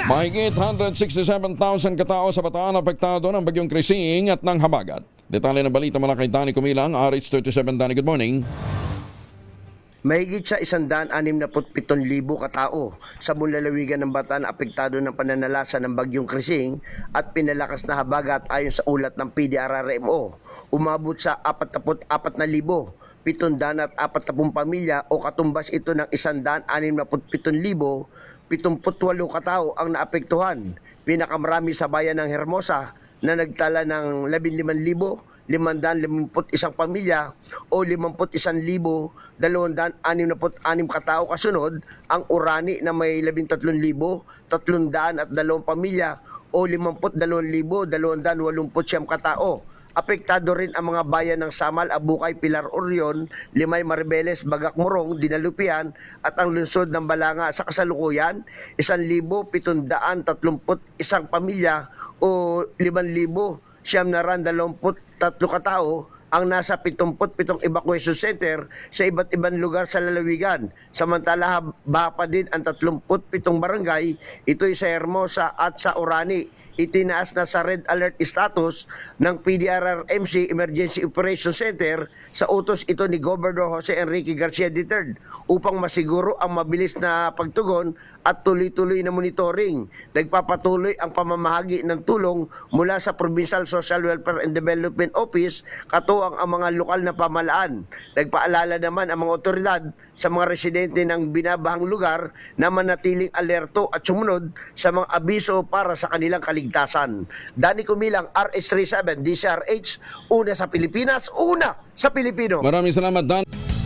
Mahigit 167,000 katao sa Bataan apektado ng bagyong Krising at ng habagat. Detalye ng balita mula kay Danny Kumilang, RH37. Danny, good morning. Mahigit sa 167,000 katao sa buong lalawigan ng Bataan apektado ng pananalasa ng bagyong Krising at pinalakas na habagat ayon sa ulat ng PDRRMO. Umabot sa 44,740 pamilya o katumbas ito ng 167,078 katao ang naapektuhan. Pinakamarami sa bayan ng Hermosa na nagtala ng 15,551 pamilya o 51,266 katao. Kasunod ang Orani na may 13,302 pamilya o 52,289 katao. Apektado rin ang mga bayan ng Samal, Abukay, Pilar, Orion, Limay, Maribeles, Bagak, Morong, Dinalupian at ang lungsod ng Balanga. Sa kasalukuyan, 1,731 pamilya o 5,723 katao ang nasa 77 evacuation center sa iba't ibang lugar sa lalawigan. Samantala, baha pa din ang 37 barangay, ito'y sa Hermosa at sa Orani. Itinaas na sa red alert status ng PDRRMC Emergency Operation Center sa utos ito ni Governor Jose Enrique Garcia III upang masiguro ang mabilis na pagtugon at tuloy-tuloy na monitoring. Nagpapatuloy ang pamamahagi ng tulong mula sa Provincial Social Welfare and Development Office katuwang ang mga lokal na pamahalaan. Nagpaalala naman ang mga otoridad sa mga residente ng binabahang lugar na manatiling alerto at sumunod sa mga abiso para sa kanilang kaligtasan. Danny Kumilang, RH37, DCRH, una sa Pilipinas, una sa Pilipino. Maraming salamat, Dan.